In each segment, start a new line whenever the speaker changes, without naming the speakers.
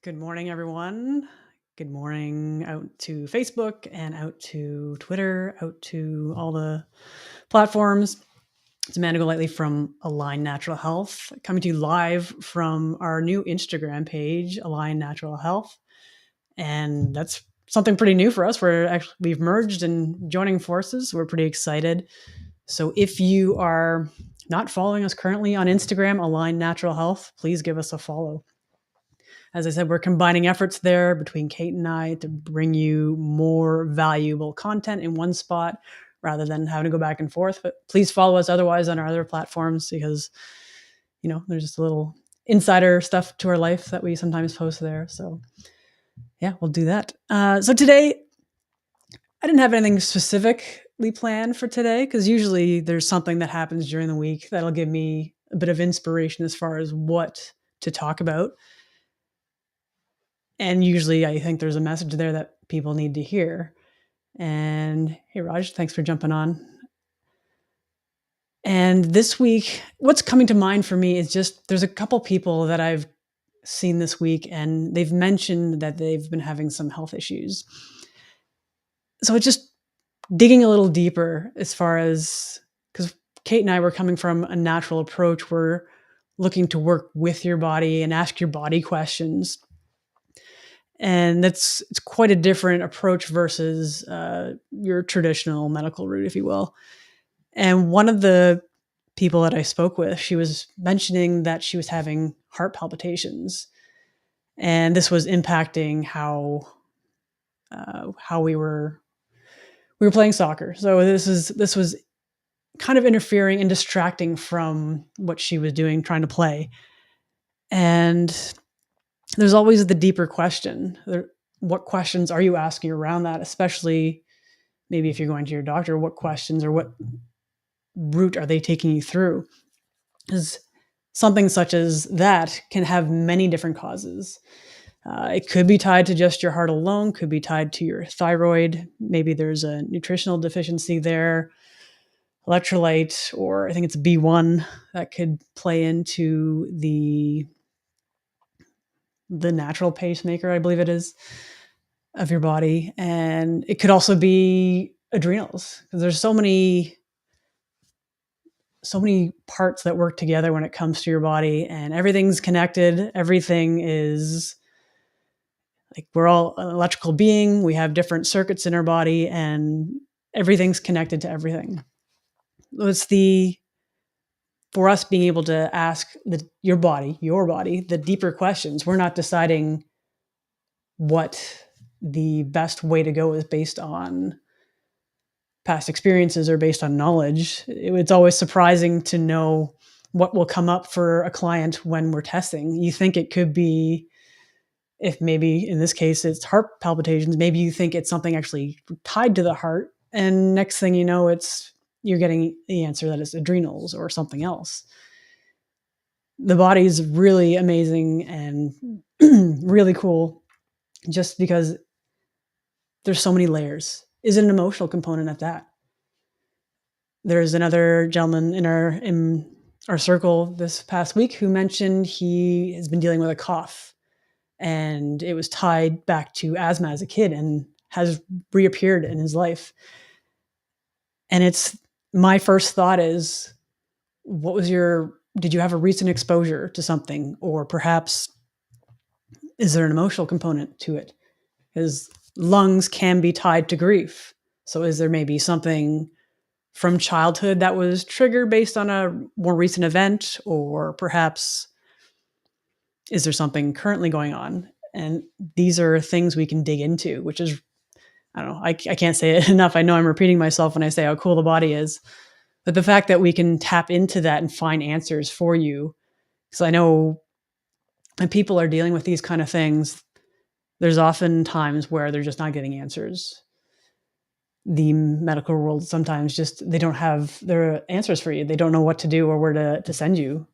Good morning, everyone. Good morning out to Facebook and out to Twitter, out to all the platforms. It's Amanda Golightly from Align Natural Health, coming to you live from our new Instagram page, Align Natural Health. And that's something pretty new for us. We've merged and joining forces. We're pretty excited. So if you are not following us currently on Instagram, Align Natural Health, please give us a follow. As I said, we're combining efforts there between Kate and I to bring you more valuable content in one spot rather than having to go back and forth. But please follow us otherwise on our other platforms because, there's just a little insider stuff to our life that we sometimes post there. So, yeah, we'll do that. So today, I didn't have anything specifically planned for today because usually there's something that happens during the week that'll give me a bit of inspiration as far as what to talk about. And usually I think there's a message there that people need to hear. And hey, Raj, thanks for jumping on. And this week, what's coming to mind for me is just there's a couple people that I've seen this week, and they've mentioned that they've been having some health issues. So it's just digging a little deeper as far as because Kate and I were coming from a natural approach. We're looking to work with your body and ask your body questions. And it's quite a different approach versus your traditional medical route, if you will. And one of the people that I spoke with, she was mentioning that she was having heart palpitations, and this was impacting how we were playing soccer. So this was kind of interfering and distracting from what she was doing, trying to play. And there's always the deeper question. What questions are you asking around that, especially maybe if you're going to your doctor, what questions or what route are they taking you through? Because something such as that can have many different causes. It could be tied to just your heart alone, could be tied to your thyroid. Maybe there's a nutritional deficiency there, electrolyte, or I think it's B1 that could play into the natural pacemaker, I believe it is, of your body. And it could also be adrenals because there's so many parts that work together when it comes to your body, and everything's connected. Everything is like, we're all an electrical being. We have different circuits in our body, and everything's connected to everything. It's for us being able to ask your body, the deeper questions. We're not deciding what the best way to go is based on past experiences or based on knowledge. It's always surprising to know what will come up for a client when we're testing. You think it could be, if maybe in this case it's heart palpitations, maybe you think it's something actually tied to the heart, and next thing you know, you're getting the answer that it's adrenals or something else. The body is really amazing and really cool just because there's so many layers. Is it an emotional component at that? There's another gentleman in our circle this past week who mentioned he has been dealing with a cough, and it was tied back to asthma as a kid and has reappeared in his life. And it's my first thought is, did you have a recent exposure to something, or perhaps is there an emotional component to it? Because lungs can be tied to grief. So is there maybe something from childhood that was triggered based on a more recent event, or perhaps is there something currently going on? And these are things we can dig into, which is, I don't know, I can't say it enough. I know I'm repeating myself when I say how cool the body is, but the fact that we can tap into that and find answers for you. Because I know when people are dealing with these kind of things, there's often times where they're just not getting answers. The medical world sometimes they don't have their answers for you. They don't know what to do or where to send you.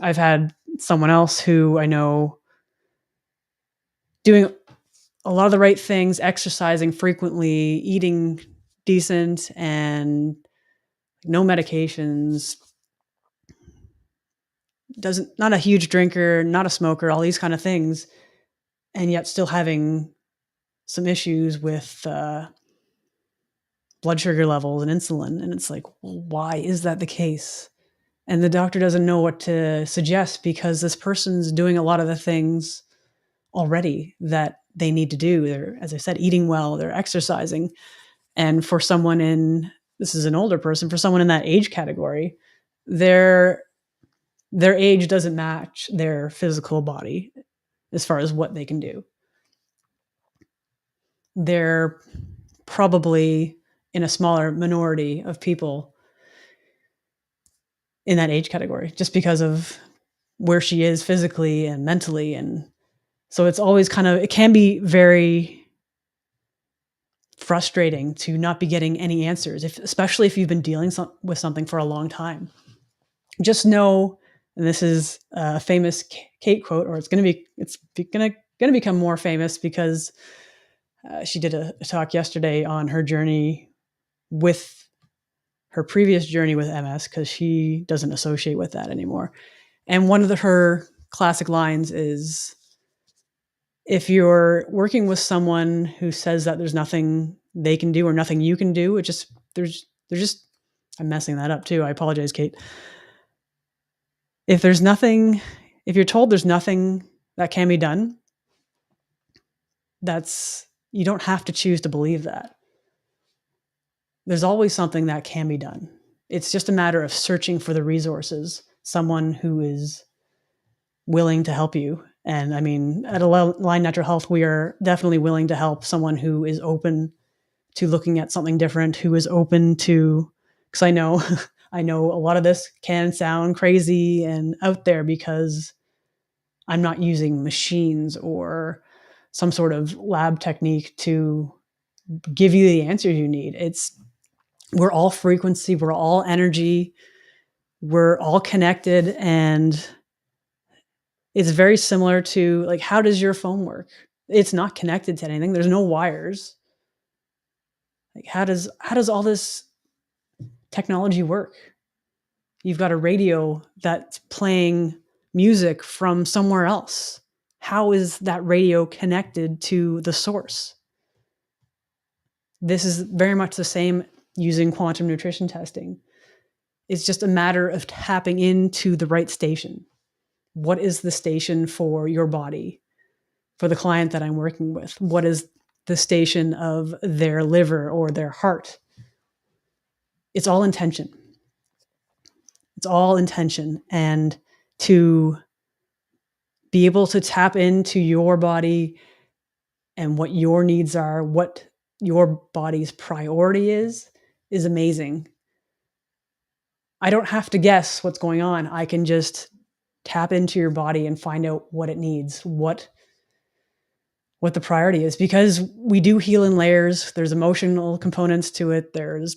I've had someone else who I know doing a lot of the right things, exercising frequently, eating decent, and no medications, not a huge drinker, not a smoker, all these kind of things. and yet still having some issues with blood sugar levels and insulin. And it's like, well, why is that the case? And the doctor doesn't know what to suggest because this person's doing a lot of the things already that they need to do. They're, as I said, eating well, they're exercising. And for someone this is an older person, for someone in that age category, their age doesn't match their physical body as far as what they can do. They're probably in a smaller minority of people in that age category just because of where she is physically and mentally. And so it's always it can be very frustrating to not be getting any answers, especially if you've been dealing with something for a long time. Just know, and this is a famous Kate quote, or it's going to become more famous because she did a talk yesterday on her journey with her previous journey with MS, because she doesn't associate with that anymore. And one of her classic lines is, if you're working with someone who says that there's nothing they can do or nothing you can do, there's just, I'm messing that up too. I apologize, Kate. If you're told there's nothing that can be done, you don't have to choose to believe that. There's always something that can be done. It's just a matter of searching for the resources, someone who is willing to help you. And I mean, at Align Natural Health, we are definitely willing to help someone who is open to looking at something different, who is open to, because I know a lot of this can sound crazy and out there because I'm not using machines or some sort of lab technique to give you the answers you need. We're all frequency, we're all energy, we're all connected, and it's very similar to, like, how does your phone work? It's not connected to anything. There's no wires. Like, how does all this technology work? You've got a radio that's playing music from somewhere else. How is that radio connected to the source? This is very much the same using quantum nutrition testing. It's just a matter of tapping into the right station. What is the station for your body? For the client that I'm working with, what is the station of their liver or their heart? It's all intention. It's all intention. And to be able to tap into your body and what your needs are, what your body's priority is amazing. I don't have to guess what's going on. I can just tap into your body and find out what it needs, what the priority is, because we do heal in layers. There's emotional components to it. There's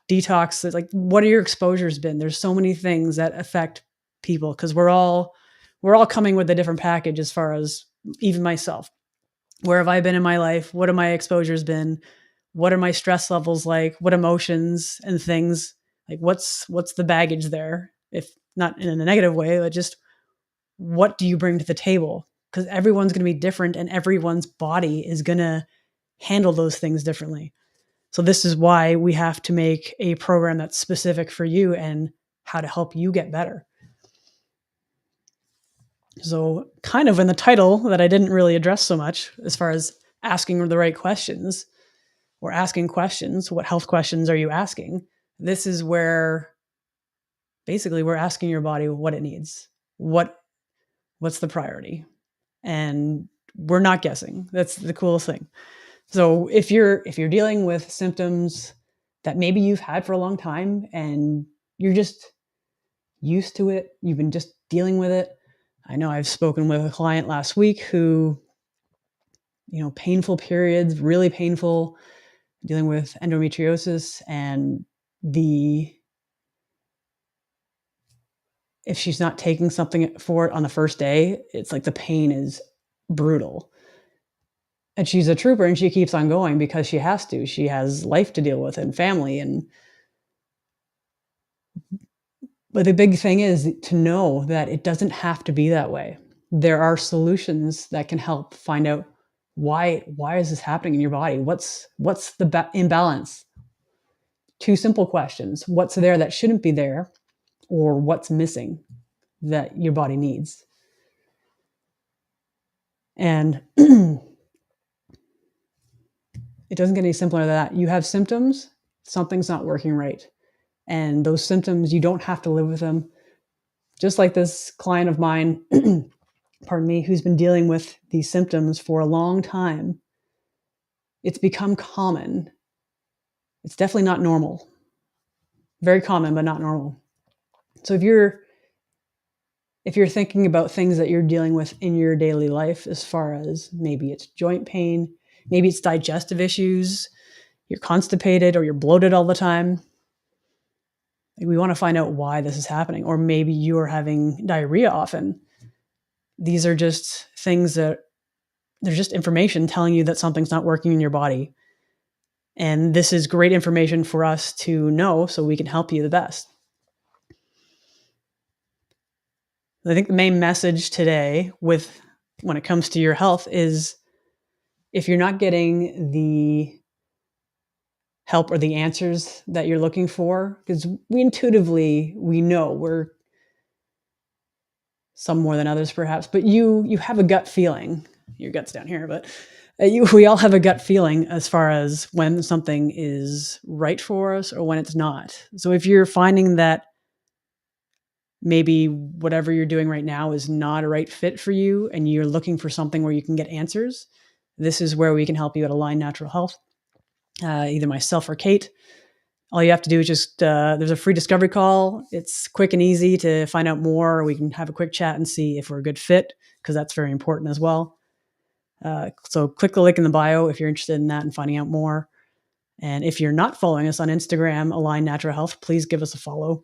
detox. There's, like, what are your exposures been? There's so many things that affect people, because we're all coming with a different package, as far as even myself. Where have I been in my life? What have my exposures been? What are my stress levels like? What emotions and things, like, what's the baggage there? If not in a negative way, but just what do you bring to the table? Because everyone's going to be different, and everyone's body is going to handle those things differently. So this is why we have to make a program that's specific for you and how to help you get better. So kind of in the title that I didn't really address so much, as far as asking the right questions or asking questions, what health questions are you asking? This is where basically we're asking your body what it needs. What's the priority? And we're not guessing. That's the coolest thing. So if you're dealing with symptoms that maybe you've had for a long time and you're just used to it, you've been just dealing with it. I know I've spoken with a client last week who, painful periods, really painful, dealing with endometriosis, and if she's not taking something for it on the first day, it's like the pain is brutal. And she's a trooper, and she keeps on going because she has to. She has life to deal with and family. But the big thing is to know that it doesn't have to be that way. there are solutions that can help find out why is this happening in your body? What's the imbalance? Two simple questions: what's there that shouldn't be there, or what's missing that your body needs? And it doesn't get any simpler than that. You have symptoms, something's not working right. And those symptoms, you don't have to live with them. Just like this client of mine, pardon me, who's been dealing with these symptoms for a long time, it's become common. It's definitely not normal. Very common, but not normal. So if you're thinking about things that you're dealing with in your daily life, as far as maybe it's joint pain, maybe it's digestive issues, you're constipated or you're bloated all the time, we want to find out why this is happening. Or maybe you're having diarrhea often. These are just things that there's just information telling you that something's not working in your body. And this is great information for us to know so we can help you the best. I think the main message today when it comes to your health is, if you're not getting the help or the answers that you're looking for, because we intuitively, we know, we're some more than others perhaps, but you have a gut feeling. Your gut's down here, but we all have a gut feeling as far as when something is right for us or when it's not. So if you're finding that maybe whatever you're doing right now is not a right fit for you and you're looking for something where you can get answers, this is where we can help you at Align Natural Health. Either myself or Kate. All you have to do is just, there's a free discovery call. It's quick and easy to find out more. We can have a quick chat and see if we're a good fit, because that's very important as well. So click the link in the bio if you're interested in that and finding out more. And if you're not following us on Instagram, Align Natural Health, please give us a follow.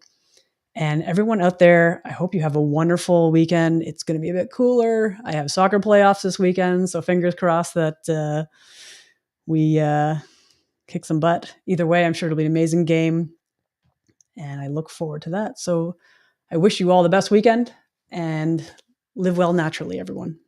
And everyone out there, I hope you have a wonderful weekend. It's going to be a bit cooler. I have soccer playoffs this weekend, so fingers crossed that we kick some butt. Either way, I'm sure it'll be an amazing game, and I look forward to that. So I wish you all the best weekend, and live well naturally, everyone.